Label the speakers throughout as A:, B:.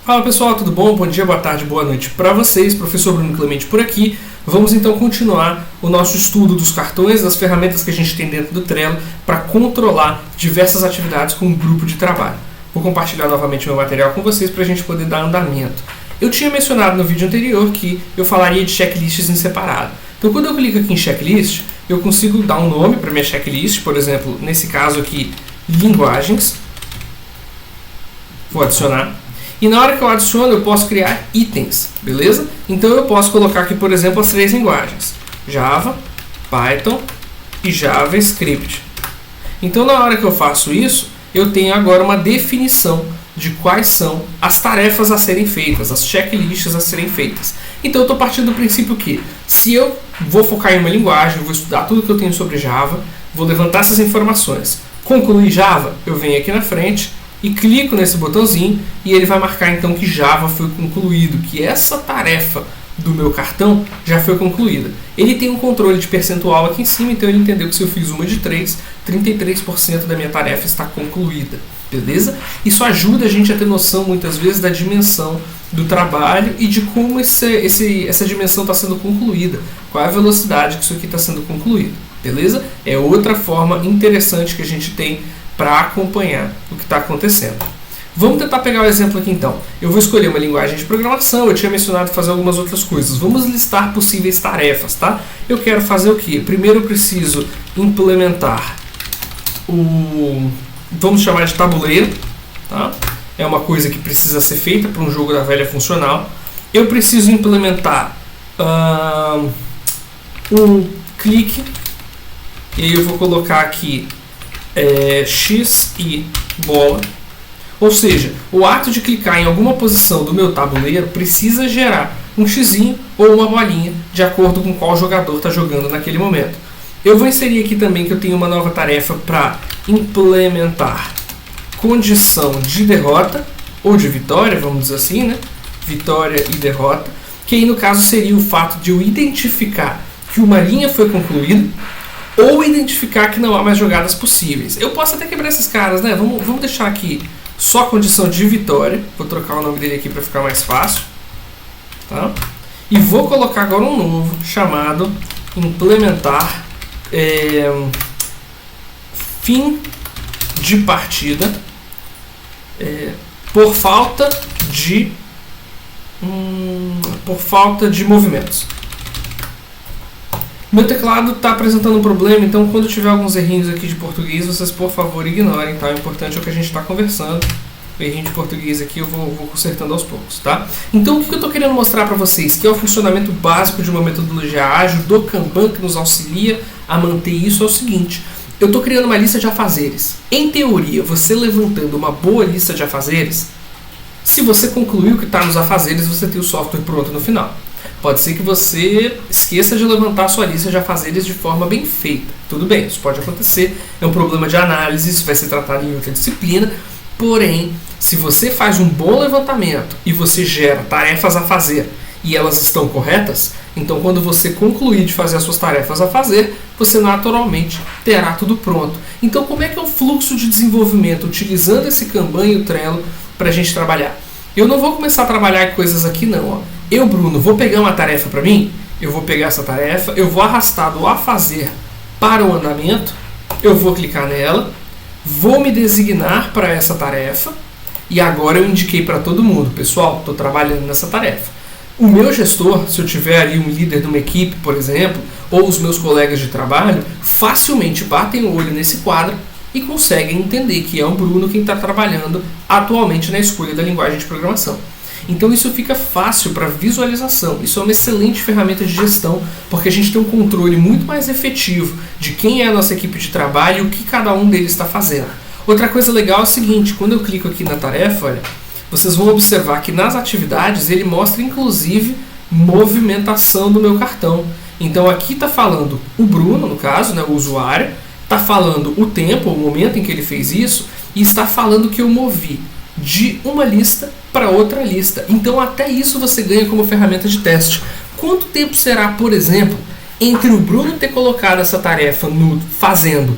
A: Fala pessoal, tudo bom? Bom dia, boa tarde, boa noite para vocês. Professor Bruno Clemente por aqui. Vamos então continuar o nosso estudo dos cartões, das ferramentas que a gente tem dentro do Trello para controlar diversas atividades com um grupo de trabalho. Vou compartilhar novamente meu material com vocês para a gente poder dar andamento. Eu tinha mencionado no vídeo anterior que eu falaria de checklists em separado. Então quando eu clico aqui em checklist, eu consigo dar um nome para minha checklist, por exemplo, nesse caso aqui, linguagens. Vou adicionar. E na hora que eu adiciono, eu posso criar itens, beleza? Então eu posso colocar aqui, por exemplo, as três linguagens: Java, Python e JavaScript. Então na hora que eu faço isso, eu tenho agora uma definição de quais são as tarefas a serem feitas, as checklists a serem feitas. Então eu estou partindo do princípio que, se eu vou focar em uma linguagem, vou estudar tudo que eu tenho sobre Java, vou levantar essas informações, concluir Java, eu venho aqui na frente e clico nesse botãozinho e ele vai marcar então que Java foi concluído, que essa tarefa do meu cartão já foi concluída. Ele tem um controle de percentual aqui em cima, então ele entendeu que se eu fiz uma de 3, 33% da minha tarefa está concluída, beleza? Isso ajuda a gente a ter noção muitas vezes da dimensão do trabalho e de como essa dimensão está sendo concluída, qual é a velocidade que isso aqui está sendo concluído, beleza? É outra forma interessante que a gente tem para acompanhar o que está acontecendo. Vamos tentar pegar o exemplo aqui então. Eu vou escolher uma linguagem de programação, eu tinha mencionado fazer algumas outras coisas. Vamos listar possíveis tarefas, tá? Eu quero fazer o quê? Primeiro eu preciso implementar vamos chamar de tabuleiro, tá? É uma coisa que precisa ser feita para um jogo da velha funcional. Eu preciso implementar um clique, e aí eu vou colocar aqui X e bola, ou seja, o ato de clicar em alguma posição do meu tabuleiro precisa gerar um xizinho ou uma bolinha de acordo com qual jogador está jogando naquele momento. Eu vou inserir aqui também que eu tenho uma nova tarefa para implementar condição de derrota ou de vitória, vamos dizer assim, né? Vitória e derrota, que aí no caso seria o fato de eu identificar que uma linha foi concluída ou identificar que não há mais jogadas possíveis. Eu posso até quebrar esses caras, né? Vamos deixar aqui só a condição de vitória. Vou trocar o nome dele aqui para ficar mais fácil. Tá? E vou colocar agora um novo chamado implementar fim de partida por falta de movimentos. Meu teclado está apresentando um problema, então quando tiver alguns errinhos aqui de português, vocês por favor ignorem, tá? O importante é o que a gente está conversando. O errinho de português aqui eu vou consertando aos poucos, tá? Então o que eu estou querendo mostrar para vocês? Que é o funcionamento básico de uma metodologia ágil do Kanban que nos auxilia a manter isso é o seguinte: eu estou criando uma lista de afazeres. Em teoria, você levantando uma boa lista de afazeres, se você concluir o que está nos afazeres, você tem o software pronto no final. Pode ser que você esqueça de levantar a sua lista de afazeres de forma bem feita. Tudo bem, isso pode acontecer. É um problema de análise, isso vai ser tratado em outra disciplina. Porém, se você faz um bom levantamento e você gera tarefas a fazer e elas estão corretas, então quando você concluir de fazer as suas tarefas a fazer, você naturalmente terá tudo pronto. Então como é que é o fluxo de desenvolvimento utilizando esse Kanban e o Trello para a gente trabalhar? Eu não vou começar a trabalhar coisas aqui não, ó. Eu, Bruno, vou pegar uma tarefa para mim, eu vou pegar essa tarefa, eu vou arrastar do a fazer para o andamento, eu vou clicar nela, vou me designar para essa tarefa e agora eu indiquei para todo mundo: pessoal, estou trabalhando nessa tarefa. O meu gestor, se eu tiver ali um líder de uma equipe, por exemplo, ou os meus colegas de trabalho, facilmente batem o olho nesse quadro e conseguem entender que é o Bruno quem está trabalhando atualmente na escolha da linguagem de programação. Então isso fica fácil para visualização. Isso é uma excelente ferramenta de gestão, porque a gente tem um controle muito mais efetivo de quem é a nossa equipe de trabalho e o que cada um deles está fazendo. Outra coisa legal é o seguinte: quando eu clico aqui na tarefa, olha, vocês vão observar que nas atividades ele mostra inclusive movimentação do meu cartão. Então aqui está falando o Bruno, no caso, né, o usuário, está falando o tempo, o momento em que ele fez isso, e está falando que eu movi de uma lista para outra lista. Então até isso você ganha como ferramenta de teste. Quanto tempo será, por exemplo, entre o Bruno ter colocado essa tarefa no fazendo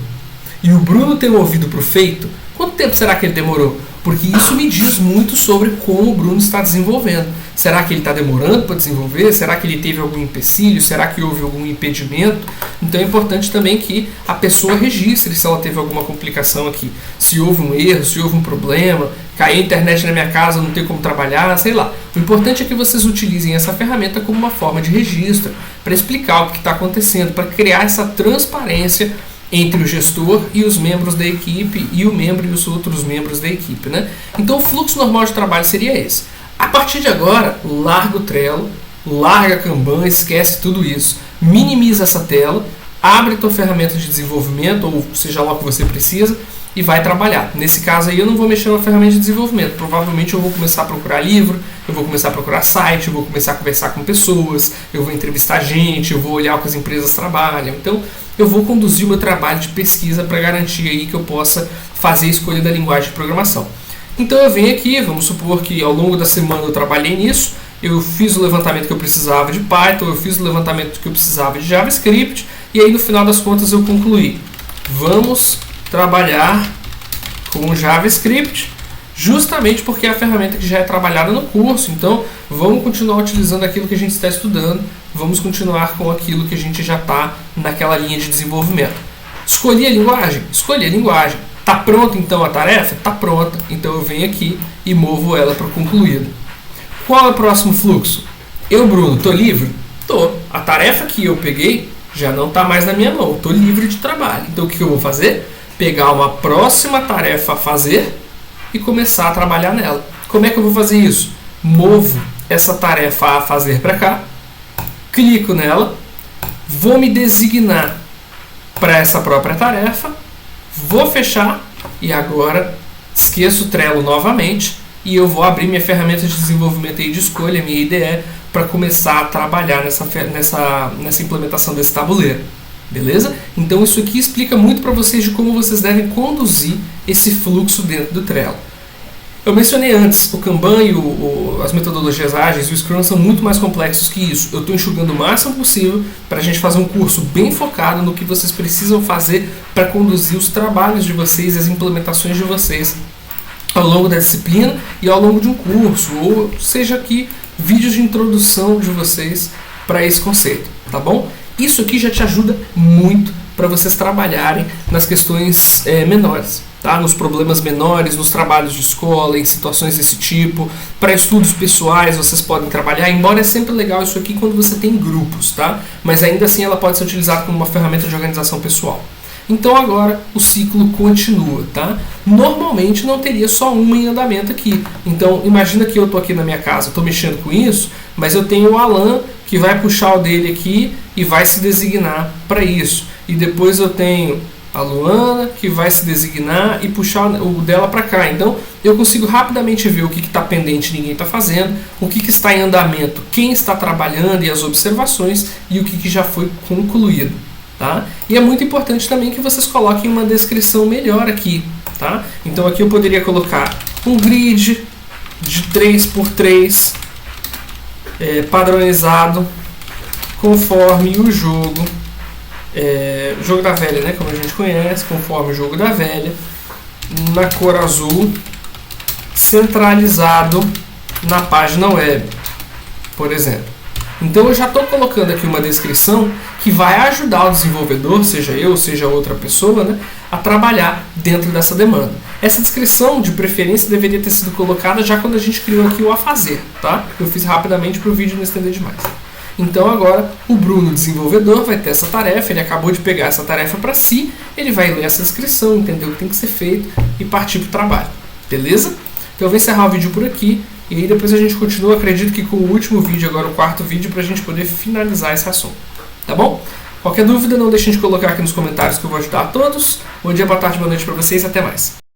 A: e o Bruno ter movido para o feito? Quanto tempo será que ele demorou? porque isso me diz muito sobre como o Bruno está desenvolvendo. Será que ele está demorando para desenvolver? Será que ele teve algum empecilho? Será que houve algum impedimento? Então é importante também que a pessoa registre se ela teve alguma complicação aqui. Se houve um erro, se houve um problema, caiu a internet na minha casa, não tem como trabalhar, sei lá. O importante é que vocês utilizem essa ferramenta como uma forma de registro, para explicar o que está acontecendo, para criar essa transparência entre o gestor e os membros da equipe e o membro e os outros membros da equipe, né? Então o fluxo normal de trabalho seria esse. A partir de agora, larga o Trello, larga a Kanban, esquece tudo isso, minimiza essa tela, abre a tua ferramenta de desenvolvimento, ou seja lá o que você precisa, e vai trabalhar. Nesse caso aí eu não vou mexer na ferramenta de desenvolvimento, provavelmente eu vou começar a procurar livro, eu vou começar a procurar site, eu vou começar a conversar com pessoas, eu vou entrevistar gente, eu vou olhar o que as empresas trabalham. Então eu vou conduzir o meu trabalho de pesquisa para garantir aí que eu possa fazer a escolha da linguagem de programação. Então eu venho aqui, vamos supor que ao longo da semana eu trabalhei nisso, eu fiz o levantamento que eu precisava de Python, eu fiz o levantamento que eu precisava de JavaScript, e aí no final das contas eu concluí. Vamos trabalhar com JavaScript, justamente porque é a ferramenta que já é trabalhada no curso. Então vamos continuar utilizando aquilo que a gente está estudando, vamos continuar com aquilo que a gente já está naquela linha de desenvolvimento. Escolhi a linguagem? Escolhi a linguagem. Está pronta então a tarefa? Está pronta. Então eu venho aqui e movo ela para o concluído. Qual é o próximo fluxo? Eu, Bruno, estou livre? Estou. A tarefa que eu peguei já não está mais na minha mão. Estou livre de trabalho. Então o que eu vou fazer? Pegar uma próxima tarefa a fazer e começar a trabalhar nela. Como é que eu vou fazer isso? Movo essa tarefa a fazer para cá, clico nela, vou me designar para essa própria tarefa, vou fechar e agora esqueço o Trello novamente e eu vou abrir minha ferramenta de desenvolvimento aí de escolha, minha IDE, para começar a trabalhar nessa implementação desse tabuleiro. Beleza? Então isso aqui explica muito para vocês de como vocês devem conduzir esse fluxo dentro do Trello. Eu mencionei antes, o Kanban e as metodologias ágeis e o Scrum são muito mais complexos que isso. Eu estou enxugando o máximo possível para a gente fazer um curso bem focado no que vocês precisam fazer para conduzir os trabalhos de vocês e as implementações de vocês ao longo da disciplina e ao longo de um curso, ou seja aqui, vídeos de introdução de vocês para esse conceito, tá bom? Isso aqui já te ajuda muito para vocês trabalharem nas questões menores, tá? Nos problemas menores, nos trabalhos de escola, em situações desse tipo. Para estudos pessoais vocês podem trabalhar, embora é sempre legal isso aqui quando você tem grupos, tá? Mas ainda assim ela pode ser utilizada como uma ferramenta de organização pessoal. Então agora o ciclo continua, tá? Normalmente não teria só uma em andamento aqui. Então imagina que eu estou aqui na minha casa, estou mexendo com isso, mas eu tenho o Alan que vai puxar o dele aqui e vai se designar para isso. E depois eu tenho a Luana que vai se designar e puxar o dela para cá. Então eu consigo rapidamente ver o que está pendente e ninguém está fazendo, o que está em andamento, quem está trabalhando e as observações e o que já foi concluído. Tá? E é muito importante também que vocês coloquem uma descrição melhor aqui. Tá? Então aqui eu poderia colocar um grid de 3x3 padronizado conforme o jogo da velha, né? Como a gente conhece, conforme o jogo da velha, na cor azul, centralizado na página web, por exemplo. Então eu já estou colocando aqui uma descrição que vai ajudar o desenvolvedor, seja eu, seja outra pessoa, né, a trabalhar dentro dessa demanda. Essa descrição, de preferência, deveria ter sido colocada já quando a gente criou aqui o a fazer, tá? Eu fiz rapidamente para o vídeo não estender demais. Então agora o Bruno, desenvolvedor, vai ter essa tarefa, ele acabou de pegar essa tarefa para si, ele vai ler essa descrição, entender o que tem que ser feito e partir para o trabalho. Beleza? Então eu vou encerrar o vídeo por aqui. E aí depois a gente continua, acredito que com o último vídeo, agora o quarto vídeo, para a gente poder finalizar esse assunto. Tá bom? Qualquer dúvida, não deixem de colocar aqui nos comentários que eu vou ajudar a todos. Bom dia, boa tarde, boa noite para vocês, até mais.